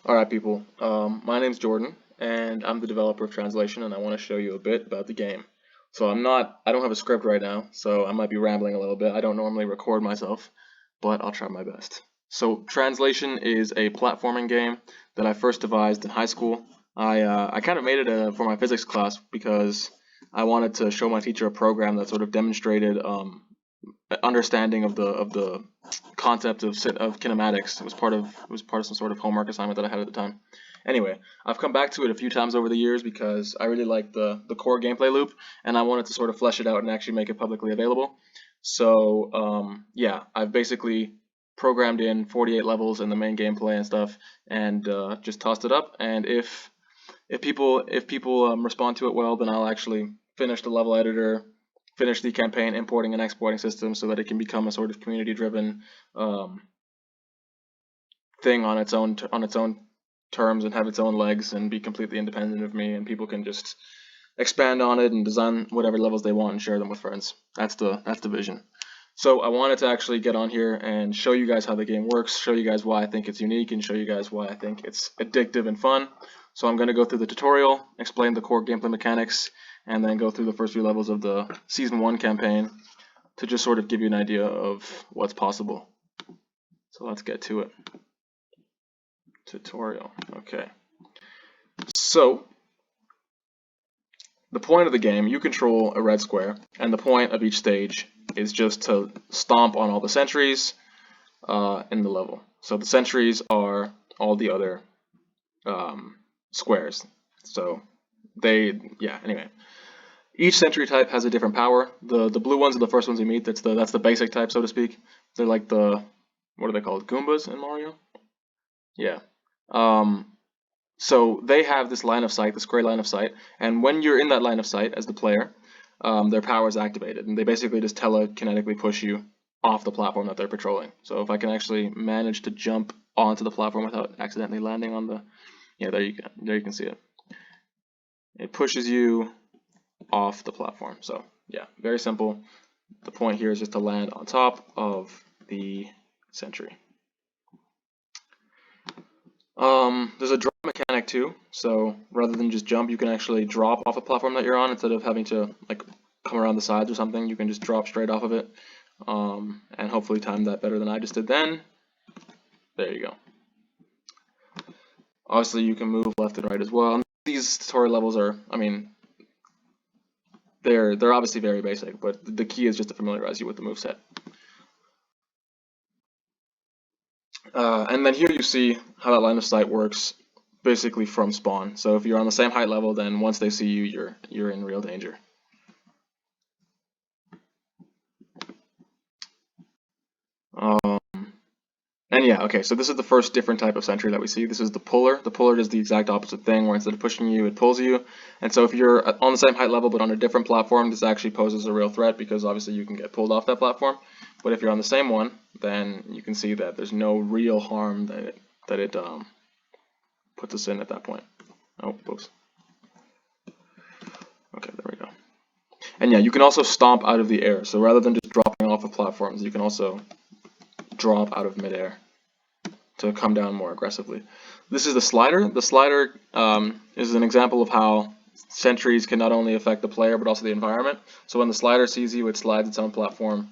Alright people, my name's Jordan, and I'm the developer of Translation, and I want to show you a bit about the game. So I don't have a script right now, so I might be rambling a little bit. I don't normally record myself, but I'll try my best. So Translation is a platforming game that I first devised in high school. I kind of made it for my physics class because I wanted to show my teacher a program that sort of demonstrated understanding of the concept of kinematics. It was part of some sort of homework assignment that I had at the time. Anyway, I've come back to it a few times over the years because I really like the core gameplay loop, and I wanted to sort of flesh it out and actually make it publicly available. So yeah, I've basically programmed in 48 levels in the main gameplay and stuff, and just tossed it up. And if people respond to it well, then I'll actually finish the level editor, finish the campaign importing and exporting system so that it can become a sort of community-driven thing on its own terms and have its own legs and be completely independent of me, and people can just expand on it and design whatever levels they want and share them with friends. That's the vision. So I wanted to actually get on here and show you guys how the game works, show you guys why I think it's unique, and show you guys why I think it's addictive and fun. So I'm going to go through the tutorial, explain the core gameplay mechanics, and then go through the first few levels of the Season 1 campaign to just sort of give you an idea of what's possible. So let's get to it. Tutorial. Okay. So the point of the game, you control a red square, and the point of each stage is just to stomp on all the sentries in the level. So the sentries are all the other squares. So anyway. Each sentry type has a different power. The blue ones are the first ones you meet. That's the basic type, so to speak. They're like what are they called? Goombas in Mario? Yeah. So they have this line of sight, this gray line of sight, and when you're in that line of sight as the player, their power is activated, and they basically just telekinetically push you off the platform that they're patrolling. So if I can actually manage to jump onto the platform without accidentally landing on the, there you can see it. It pushes you off the platform. So yeah, very simple. The point here is just to land on top of the sentry. There's a drop mechanic too, so rather than just jump, you can actually drop off a platform that you're on instead of having to like come around the sides or something. You can just drop straight off of it, and hopefully time that better than I just did then. There you go. Obviously, you can move left and right as well. And these tutorial levels are, I mean, they're obviously very basic, but the key is just to familiarize you with the moveset. And then here you see how that line of sight works basically from spawn. So if you're on the same height level, then once they see you, you're in real danger. And yeah, okay, so this is the first different type of sentry that we see. This is the puller. The puller does the exact opposite thing, where instead of pushing you, it pulls you. And so if you're on the same height level but on a different platform, this actually poses a real threat because obviously you can get pulled off that platform. But if you're on the same one, then you can see that there's no real harm that it puts us in at that point. Oh, whoops. Okay, there we go. And yeah, you can also stomp out of the air. So rather than just dropping off of platforms, you can also drop out of midair to come down more aggressively. This is the slider. The slider is an example of how sentries can not only affect the player but also the environment. So when the slider sees you, it slides its own platform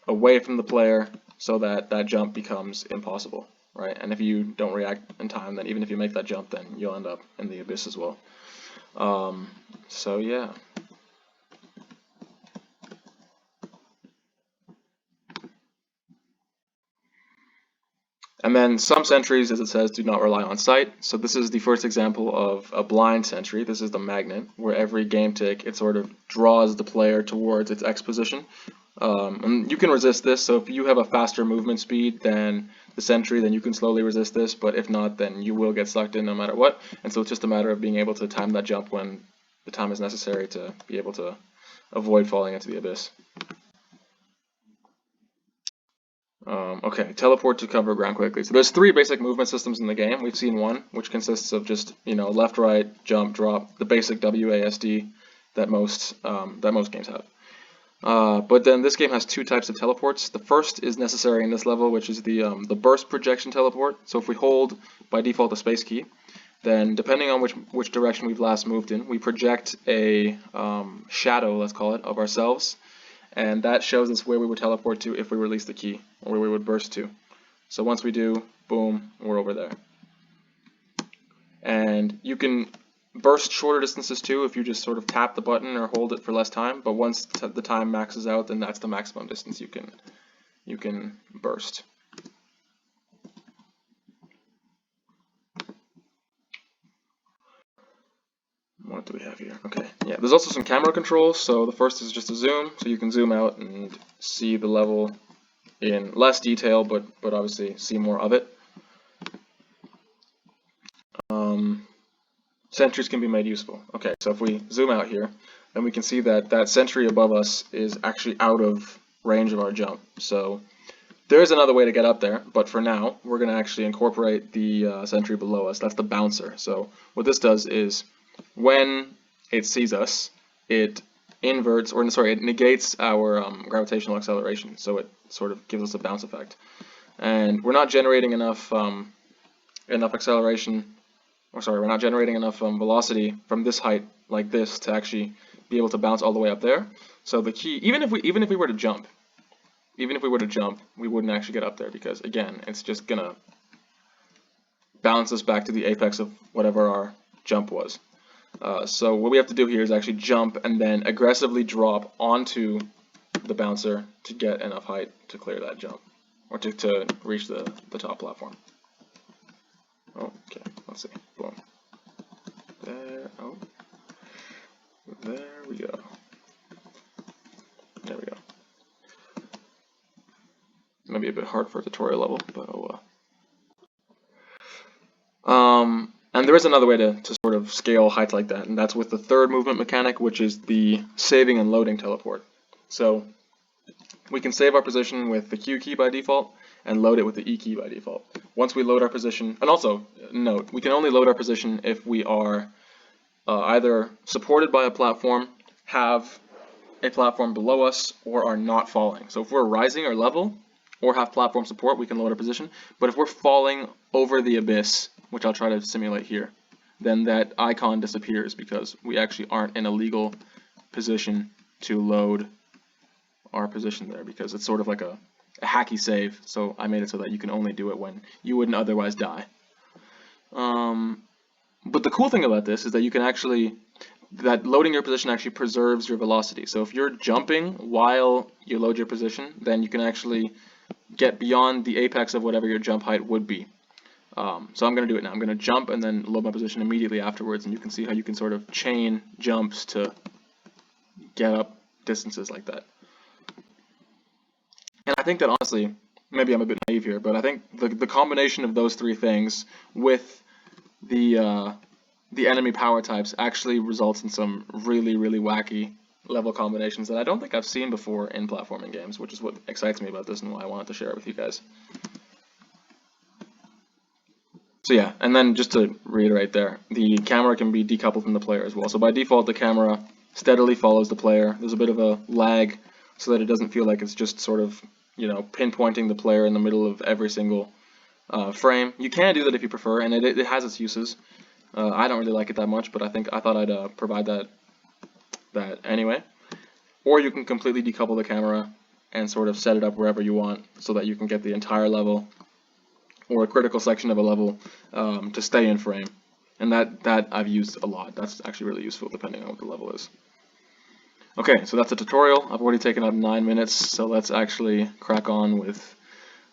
away from the player so that that jump becomes impossible, right? And if you don't react in time, then even if you make that jump, then you'll end up in the abyss as well. So yeah. And then some sentries, as it says, do not rely on sight. So this is the first example of a blind sentry. This is the magnet, where every game tick, it sort of draws the player towards its X position. And you can resist this, so if you have a faster movement speed than the sentry, then you can slowly resist this, but if not, then you will get sucked in no matter what. And so it's just a matter of being able to time that jump when the time is necessary to be able to avoid falling into the abyss. Okay, teleport to cover ground quickly. So there's three basic movement systems in the game. We've seen one, which consists of just, left, right, jump, drop, the basic WASD that most games have. But then this game has two types of teleports. The first is necessary in this level, which is the burst projection teleport. So if we hold by default the space key, then depending on which direction we've last moved in, we project a shadow, let's call it, of ourselves, and that shows us where we would teleport to if we release the key, or where we would burst to. So once we do, boom, we're over there. And you can burst shorter distances too if you just sort of tap the button or hold it for less time, but once the time maxes out, then that's the maximum distance you can burst. What do we have here? Okay, yeah, there's also some camera controls. So the first is just a zoom, so you can zoom out and see the level in less detail, but obviously see more of it. Sentries can be made useful. Okay, so if we zoom out here, then we can see that that sentry above us is actually out of range of our jump. So there is another way to get up there, but for now, we're going to actually incorporate the sentry below us. That's the bouncer. So what this does is, when it sees us, it inverts, or sorry, it negates our gravitational acceleration. So it sort of gives us a bounce effect. And we're not generating enough acceleration, or sorry, we're not generating enough velocity from this height like this to actually be able to bounce all the way up there. So the key, even if we were to jump, we wouldn't actually get up there, because again, it's just gonna bounce us back to the apex of whatever our jump was. So what we have to do here is actually jump and then aggressively drop onto the bouncer to get enough height to clear that jump, or to reach the top platform. Oh, okay, let's see. Boom. There. Oh. There we go. There we go. Maybe a bit hard for a tutorial level, but oh well. And there is another way to sort of scale heights like that, and that's with the third movement mechanic, which is the saving and loading teleport. So we can save our position with the Q key by default, and load it with the E key by default. Once we load our position, and also note, we can only load our position if we are either supported by a platform, have a platform below us, or are not falling. So if we're rising or level, or have platform support, we can load our position. But if we're falling over the abyss, which I'll try to simulate here, then that icon disappears, because we actually aren't in a legal position to load our position there, because it's sort of like a hacky save. So I made it so that you can only do it when you wouldn't otherwise die. But the cool thing about this is that you can actually, that loading your position actually preserves your velocity. So if you're jumping while you load your position, then you can actually get beyond the apex of whatever your jump height would be. So I'm going to do it now. I'm going to jump and then load my position immediately afterwards, and you can see how you can sort of chain jumps to get up distances like that. And I think that honestly, maybe I'm a bit naive here, but I think the combination of those three things with the enemy power types actually results in some really, really wacky level combinations that I don't think I've seen before in platforming games, which is what excites me about this and why I wanted to share it with you guys. So yeah, and then just to reiterate there, the camera can be decoupled from the player as well. So by default, the camera steadily follows the player. There's a bit of a lag so that it doesn't feel like it's just sort of, you know, pinpointing the player in the middle of every single frame. You can do that if you prefer, and it has its uses. I don't really like it that much, but I thought I'd provide that anyway. Or you can completely decouple the camera and sort of set it up wherever you want so that you can get the entire level or a critical section of a level to stay in frame. And that I've used a lot. That's actually really useful depending on what the level is. Okay, so that's a tutorial. I've already taken up 9 minutes, so let's actually crack on with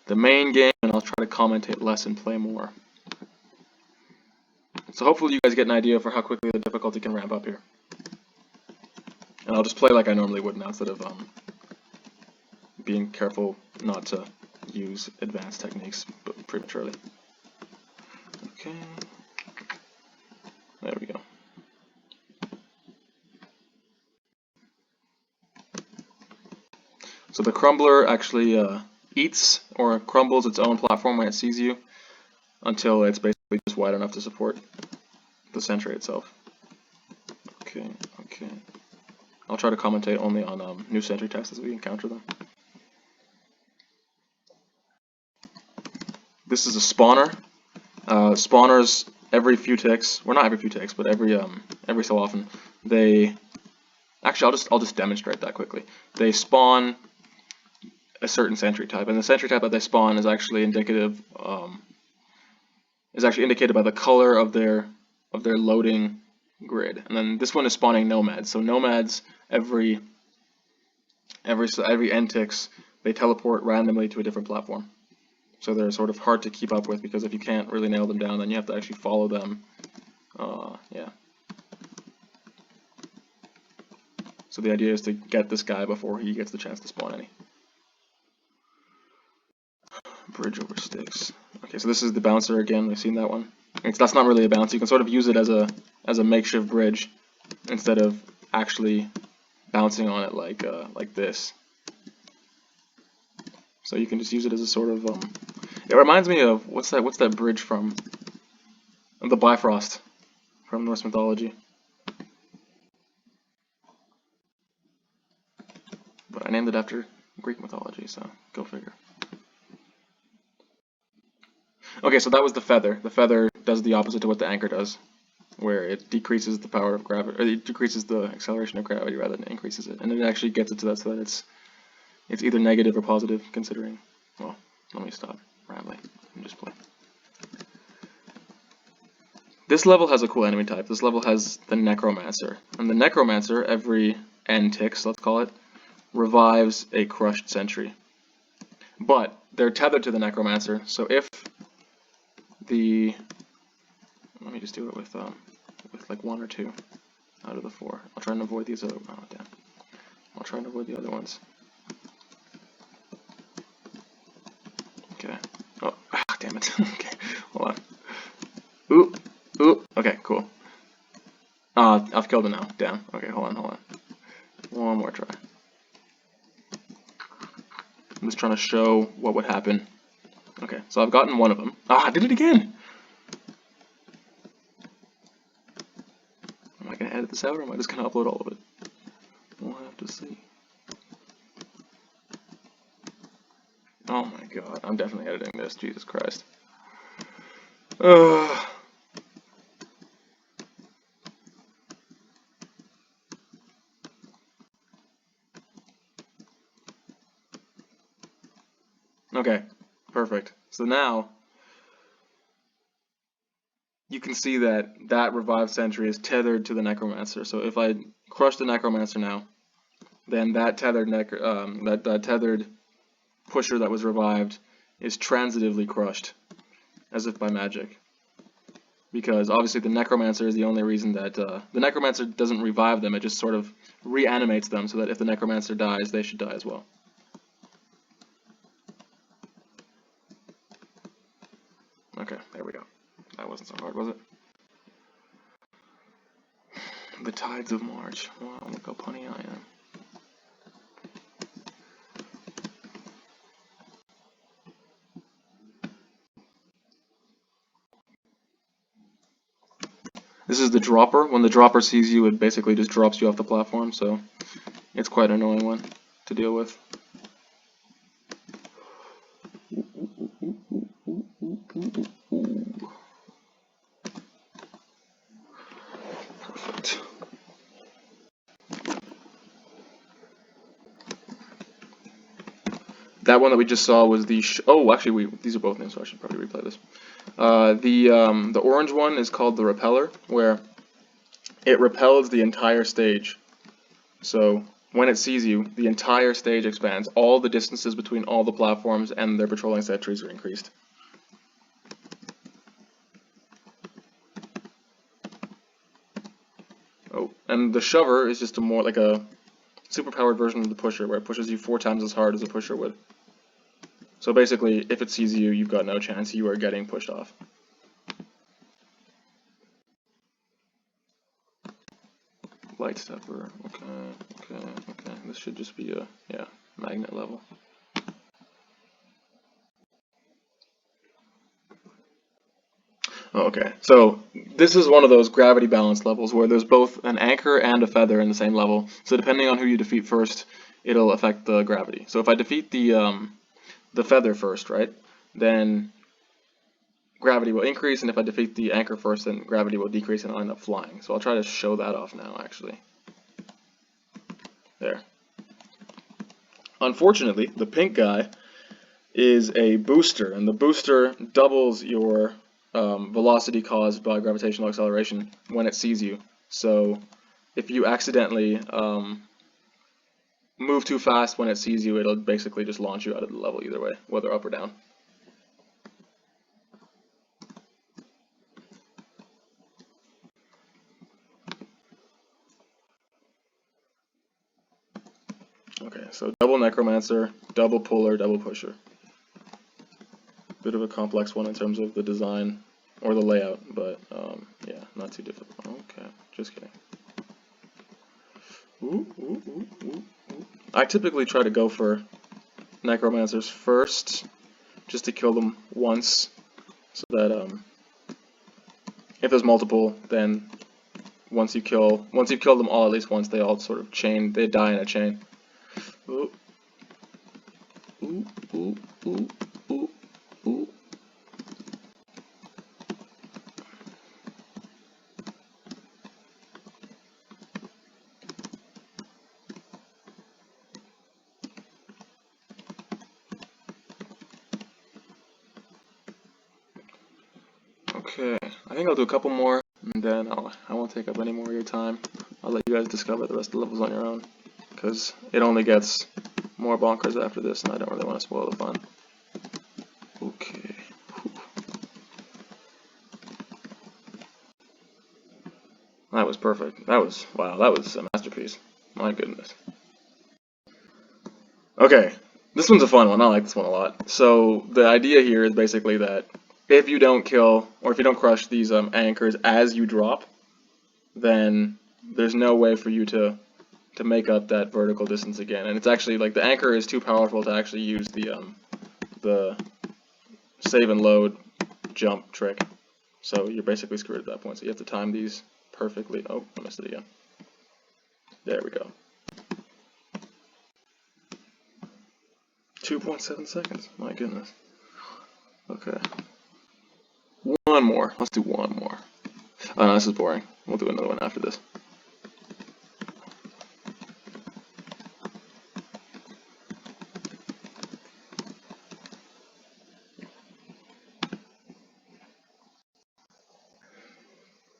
the main game, and I'll try to commentate less and play more. So hopefully you guys get an idea for how quickly the difficulty can ramp up here. And I'll just play like I normally would now, instead of being careful not to use advanced techniques prematurely. Okay, there we go. So the crumbler actually eats or crumbles its own platform when it sees you until it's basically just wide enough to support the sentry itself. Okay, okay. I'll try to commentate only on new sentry types as we encounter them. This is a spawner. Spawners every few ticks, well not every few ticks, but every so often, they actually I'll just demonstrate that quickly. They spawn a certain sentry type, and the sentry type that they spawn is actually indicated by the color of their loading grid. And then this one is spawning nomads. So nomads every n ticks they teleport randomly to a different platform. So they're sort of hard to keep up with, because if you can't really nail them down, then you have to actually follow them. Yeah. So the idea is to get this guy before he gets the chance to spawn any. Bridge over sticks. Okay, so this is the bouncer again. We've seen that one. That's not really a bounce. You can sort of use it as a makeshift bridge instead of actually bouncing on it like this. So you can just use it as a sort of it reminds me of what's that bridge from? The Bifrost from Norse mythology. But I named it after Greek mythology, so go figure. Okay, so that was the feather. The feather does the opposite to what the anchor does, where it decreases the power of gravity, or it decreases the acceleration of gravity rather than increases it, and it actually gets it to that so that it's either negative or positive, considering. Well, let me stop rambling and just play. This level has a cool enemy type. This level has the Necromancer, and the Necromancer every n ticks, let's call it, revives a crushed sentry. But they're tethered to the Necromancer, so if let me just do it with like 1 or 2 out of the 4. I'll try and avoid these other. Oh damn! I'll try and avoid the other ones. Okay. Oh, damn it. Okay, hold on. Ooh, ooh. Okay, cool. I've killed it now. Damn. Okay, hold on. One more try. I'm just trying to show what would happen. Okay, so I've gotten one of them. I did it again! Am I going to edit this out, or am I just going to upload all of it? We'll have to see. Oh my god, I'm definitely editing this, Jesus Christ. Okay, perfect. So now, you can see that revived sentry is tethered to the Necromancer. So if I crush the Necromancer now, then that tethered tethered pusher that was revived is transitively crushed, as if by magic. Because obviously the Necromancer is the only reason that the Necromancer doesn't revive them; it just sort of reanimates them, so that if the Necromancer dies, they should die as well. Okay, there we go. That wasn't so hard, was it? The tides of March. Wow, look how punny I am. This is the dropper. When the dropper sees you, it basically just drops you off the platform, so it's quite an annoying one to deal with. Perfect. That one that we just saw was the actually these are both names, so I should probably replay this. The orange one is called the repeller, where it repels the entire stage. So when it sees you, the entire stage expands. All the distances between all the platforms and their patrolling sentries are increased. Oh, and the shover is just more like a superpowered version of the pusher, where it pushes you 4 times as hard as a pusher would. So basically, if it sees you, you've got no chance. You are getting pushed off. Light stepper. Okay. This should just be a magnet level. Oh, okay, so this is one of those gravity balance levels where there's both an anchor and a feather in the same level. So depending on who you defeat first, it'll affect the gravity. So if I defeat the feather first, right, then gravity will increase, and if I defeat the anchor first, then gravity will decrease and I'll end up flying. So I'll try to show that off now, actually. There. Unfortunately, the pink guy is a booster, and the booster doubles your velocity caused by gravitational acceleration when it sees you. So if you accidentally move too fast when it sees you, it'll basically just launch you out of the level either way, whether up or down. Okay, so double necromancer, double puller, double pusher. Bit of a complex one in terms of the design or the layout, but yeah, not too difficult. Okay, just kidding. Ooh, ooh, ooh, ooh, ooh. I typically try to go for necromancers first, just to kill them once, so that if there's multiple, then once you've killed them all at least once, they all sort of they die in a chain. Ooh, ooh, ooh, ooh, ooh, ooh. Okay, I think I'll do a couple more, and then I won't take up any more of your time. I'll let you guys discover the rest of the levels on your own, because it only gets more bonkers after this, and I don't really want to spoil the fun. Okay. That was perfect. Wow, that was a masterpiece. My goodness. Okay, this one's a fun one. I like this one a lot. So the idea here is basically that if you don't kill, or if you don't crush these anchors as you drop, then there's no way for you to make up that vertical distance again. And it's actually like the anchor is too powerful to actually use the save and load jump trick. So you're basically screwed at that point. So you have to time these perfectly. Oh, I missed it again. There we go. 2.7 seconds. My goodness. Okay. One more. Let's do one more. Oh no, this is boring. We'll do another one after this.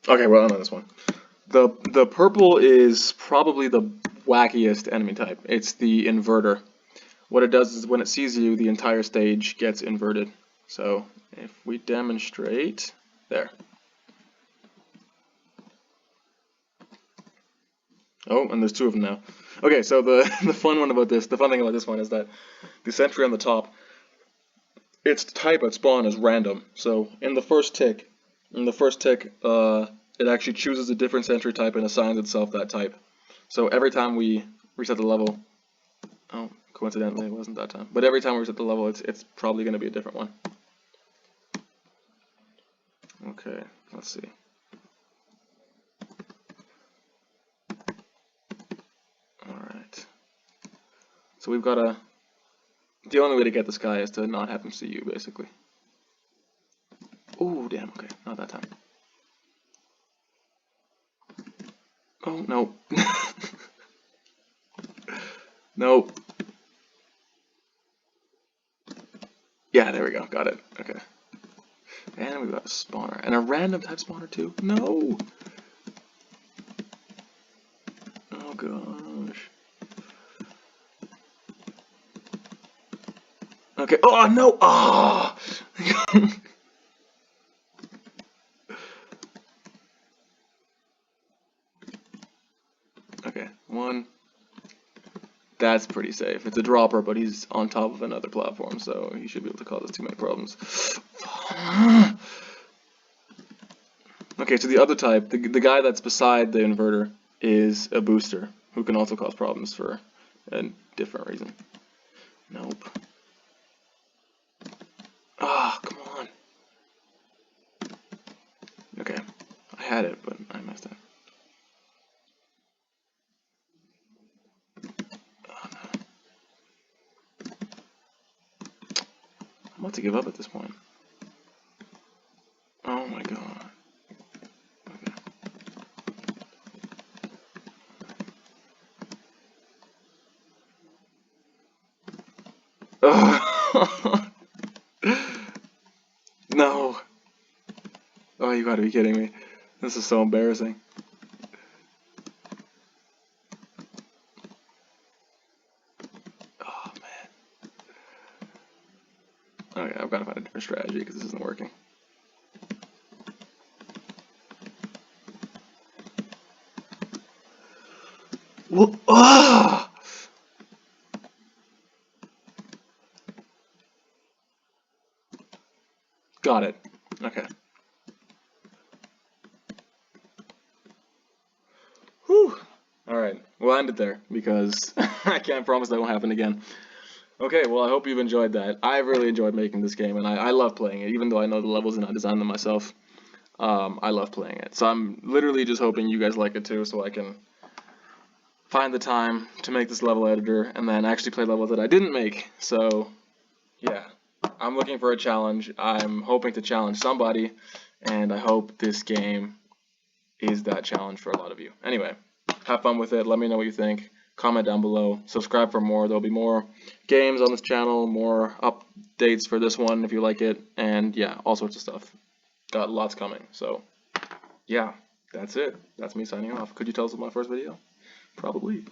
Okay, well, on this one. The purple is probably the wackiest enemy type. It's the inverter. What it does is when it sees you, the entire stage gets inverted. So if we demonstrate, there. Oh, and there's two of them now. Okay, so the fun thing about this one is that the sentry on the top, its type at spawn is random. So in the first tick, it actually chooses a different sentry type and assigns itself that type. So every time we reset the level, oh, coincidentally it wasn't that time, but every time we reset the level, it's probably going to be a different one. Okay, let's see. Alright. So we've got the only way to get this guy is to not have him see you, basically. Oh, damn, okay, not that time. Oh, no. Nope. Yeah, there we go, got it, okay. And we've got a spawner, and a random type spawner too. No! Oh gosh. Okay, oh no! Ah! Oh! Okay, one. That's pretty safe. It's a dropper, but he's on top of another platform, so he should be able to cause us too many problems. Okay, so the other type, the guy that's beside the inverter, is a booster, who can also cause problems for a different reason. Nope. Ah, come on. Okay. had it, but I messed up. Oh, no. I'm about to give up at this point. Oh my god. Okay. No. Oh, you gotta be kidding me. This is so embarrassing. Oh man. Okay, I've gotta find a different strategy because this isn't working. Well, ah! Got it. Okay. Whew. Alright, we'll end it there because I can't promise that won't happen again. Okay, well, I hope you've enjoyed that. I really enjoyed making this game, and I love playing it, even though I know the levels and I designed them myself. I love playing it. So I'm literally just hoping you guys like it too, so I can find the time to make this level editor and then actually play levels that I didn't make. So, yeah. I'm looking for a challenge. I'm hoping to challenge somebody, and I hope this game is that challenge for a lot of you. Anyway, have fun with it. Let me know what you think. Comment down below. Subscribe for more. There'll be more games on this channel, more updates for this one if you like it, and yeah, all sorts of stuff. Got lots coming. So, yeah, that's it. That's me signing off. Could you tell us about my first video? Probably.